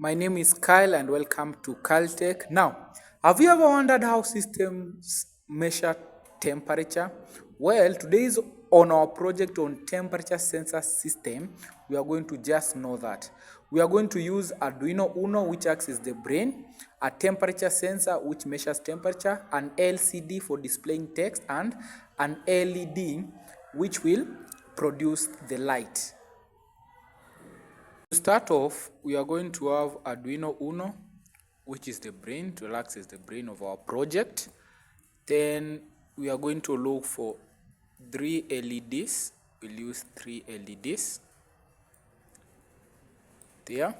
My name is Kyle and welcome to Caltech. Now, have you ever wondered how systems measure temperature? Well, today is on our project on temperature sensor system. We are going to just know that. We are going to use Arduino Uno, which acts as the brain, a temperature sensor which measures temperature, an LCD for displaying text, and an LED which will produce the light. To start off, we are going to have Arduino Uno, which is the brain, to act as the brain of our project. Then we are going to look for 3 LEDs. We'll use 3 LEDs there,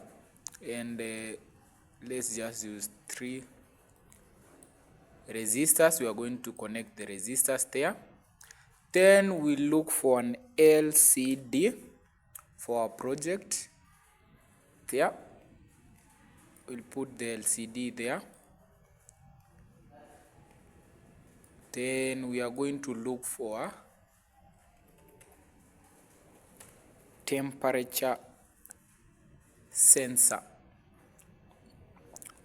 and let's just use 3 resistors. We are going to connect the resistors there. Then we look for an LCD for our project there. We'll put the LCD there. Then we are going to look for temperature sensor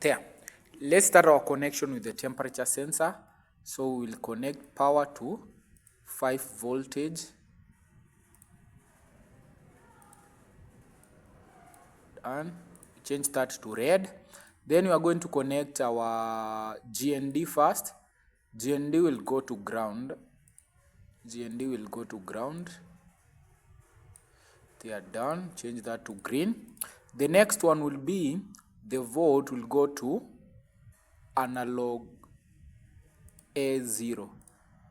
there. Let's start our connection with the temperature sensor. So we'll connect power to 5 voltage and change that to red. Then we are going to connect our GND first. GND will go to ground. GND will go to ground. They are done. Change that to green. The next one will be the volt will go to analog A0.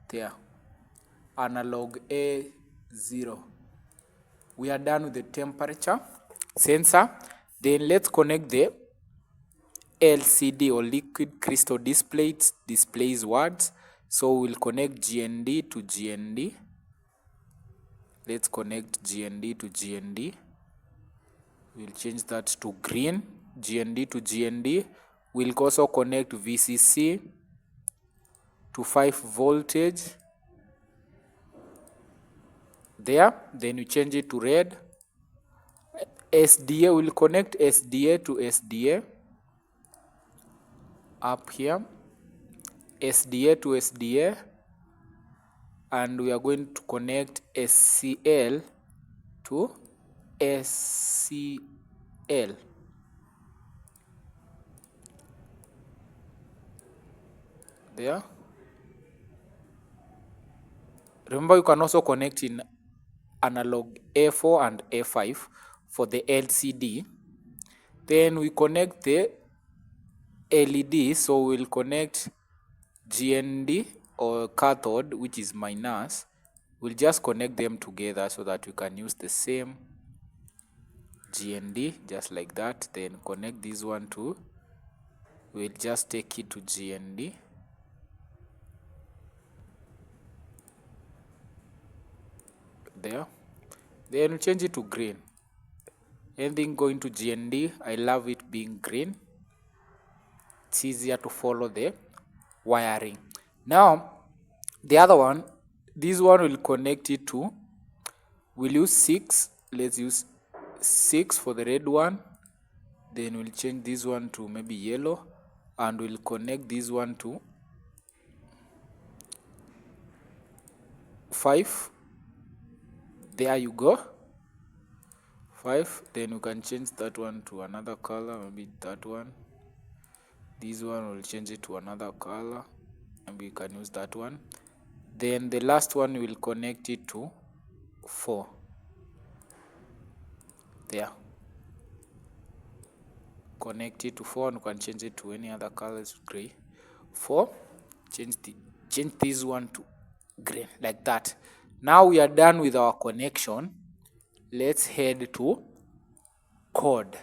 There. Analog A0. We are done with the temperature sensor. Then let's connect the LCD or liquid crystal display. It displays words. So we'll connect GND to GND. Let's connect GND to GND. We'll change that to green. GND to GND. We'll also connect VCC to 5 voltage. There. Then we change it to red. SDA will connect SDA to SDA. Up here. SDA to SDA. And we are going to connect SCL to SCL. There. Remember, you can also connect in analog A4 and A5 for the LCD. Then we connect the LED, so we'll connect GND or cathode, which is minus. We'll just connect them together so that we can use the same GND, just like that. Then connect this one to, we'll just take it to GND. There. Then we change it to green. Anything going to GND, I love it being green. It's easier to follow the wiring. Now, the other one, this one will connect it to, we'll use 6. Let's use 6 for the red one. Then we'll change this one to maybe yellow. And we'll connect this one to 5. There you go. 5. Then you can change that one to another color, maybe that one. This one will change it to another color, and we can use that one. Then the last one will connect it to 4. There. Connect it to 4, and you can change it to any other colors, gray. 4. Change this one to green, like that. Now we are done with our connection. Let's head to code.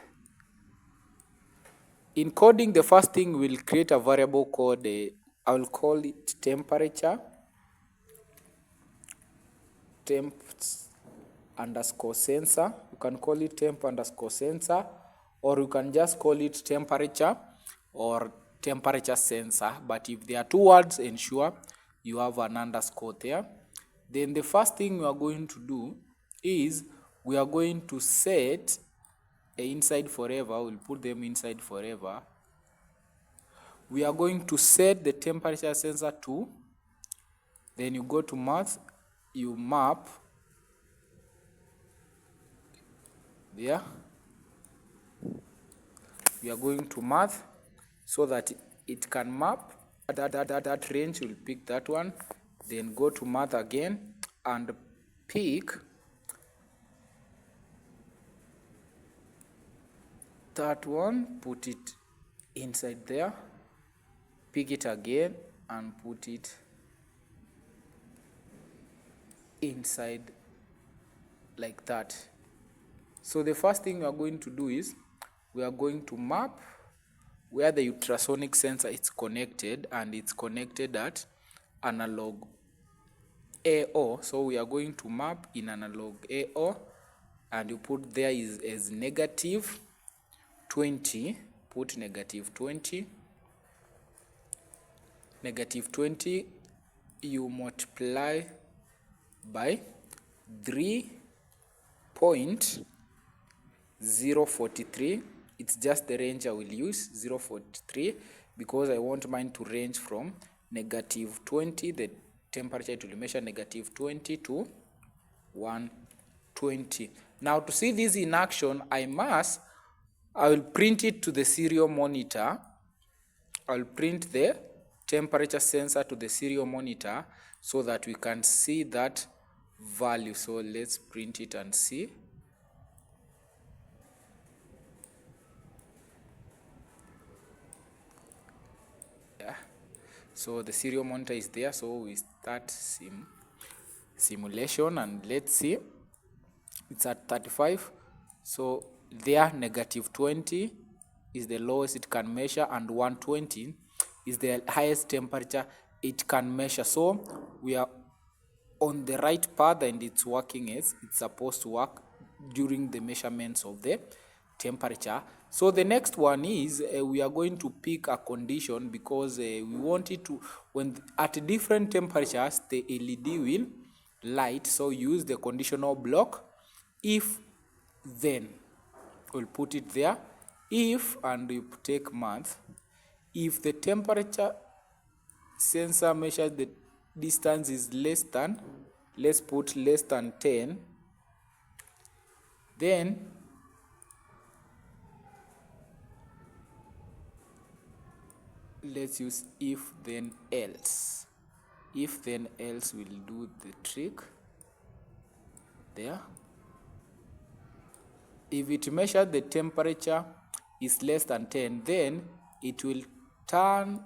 In coding, the first thing we'll create a variable called I will call it temperature. Temp underscore sensor. You can call it temp underscore sensor, or you can just call it temperature or temperature sensor. But if there are 2 words, ensure you have an underscore there. Then the first thing we are going to do is we are going to set inside forever. We'll put them inside forever. We are going to set the temperature sensor to, then you go to math, you map there. We are going to math so that it can map that range. Will pick that one, then go to math again and pick that one, put it inside there, pick it again and put it inside like that. So the first thing we are going to do is we are going to map where the ultrasonic sensor is connected, and it's connected at analog AO. So we are going to map in analog AO, and you put there is as negative 20, put negative 20, negative 20, you multiply by 3.043. It's just the range I will use, 0.43, because I want mine to range from negative 20, the temperature it will measure negative 20 to 120. Now to see this in action, I will print it to the serial monitor. I'll print the temperature sensor to the serial monitor so that we can see that value. So let's print it and see. Yeah. So the serial monitor is there. So we start simulation, and let's see. It's at 35. So there, negative 20 is the lowest it can measure, and 120 is the highest temperature it can measure. So we are on the right path, and it's working as it's supposed to work during the measurements of the temperature. So the next one is we are going to pick a condition, because we want it to, when at different temperatures the LED will light. So use the conditional block. If then we'll put it there. If, and you take math, if the temperature sensor measures the distance is less than, let's put less than 10, then let's use if then else. If then else will do the trick there. If it measures the temperature is less than 10, then it will turn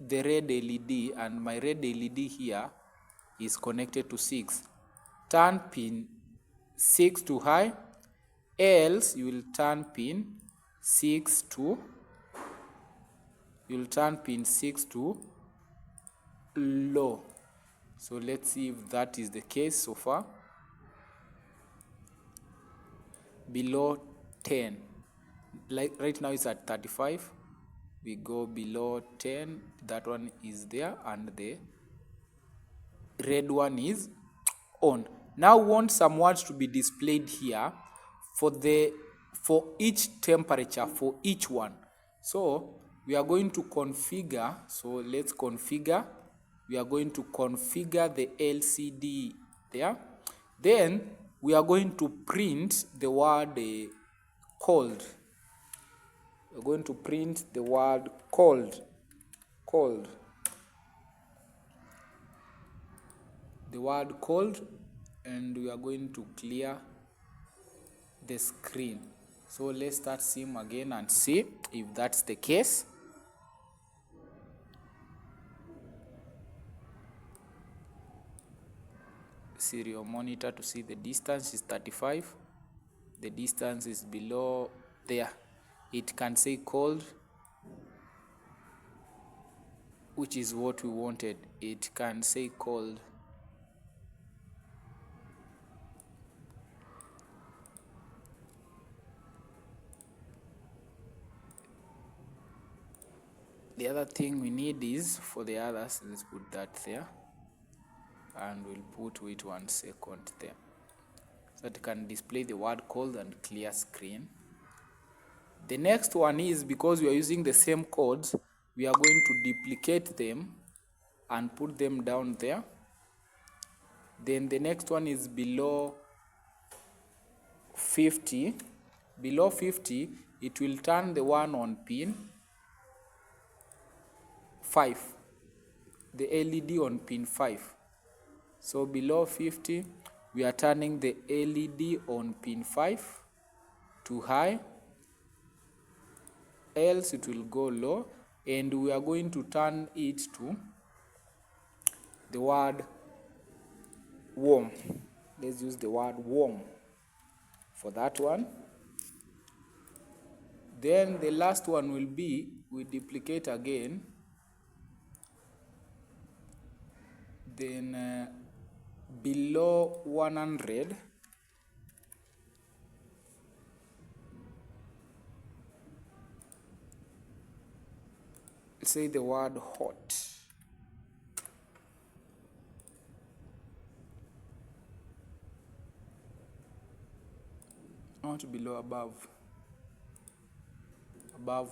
the red LED, and my red LED here is connected to 6. Turn pin 6 to high, else you will turn pin 6 to low. So let's see if that is the case so far. Below 10, like right now it's at 35. We go below 10, that one is there, and the red one is on. Now we want some words to be displayed here for each temperature, for each one. So we are going to configure, so let's configure. We are going to configure the LCD there. Then we are going to print the word cold. We're going to print the word cold. The word cold, and we are going to clear the screen. So let's start sim again and see if that's the case. Serial monitor to see the distance is 35. The distance is below there. It can say cold, which is what we wanted. It can say cold. The other thing we need is for the others, let's put that there, and we'll put wait 1 second there, so it can display the word cold and clear screen. The next one is, because we are using the same codes, we are going to duplicate them and put them down there. Then the next one is below 50. Below 50, it will turn the one on pin 5, the LED on pin 5. So below 50, we are turning the LED on pin 5 to high, else it will go low, and we are going to turn it to the word warm. Let's use the word warm for that one. Then the last one will be, we duplicate again, then below 100, say the word hot. Not below, above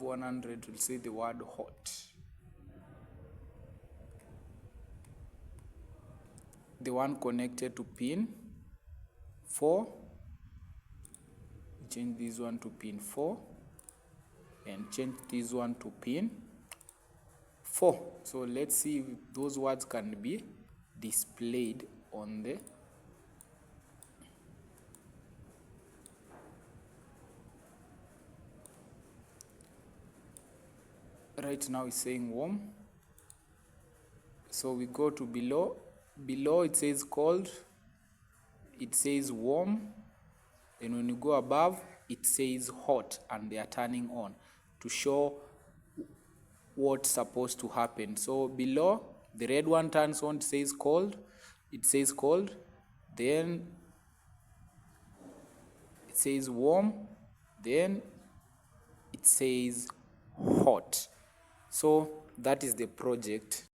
100, we'll say the word hot. The one connected to pin 4, change this one to pin 4, and change this one to pin 4. So let's see if those words can be displayed on the right now. It's saying warm. So we go to below. Below it says cold, it says warm, and when you go above it says hot, and they are turning on to show what's supposed to happen. So below, the red one turns on, it says cold, then it says warm, then it says hot. So that is the project.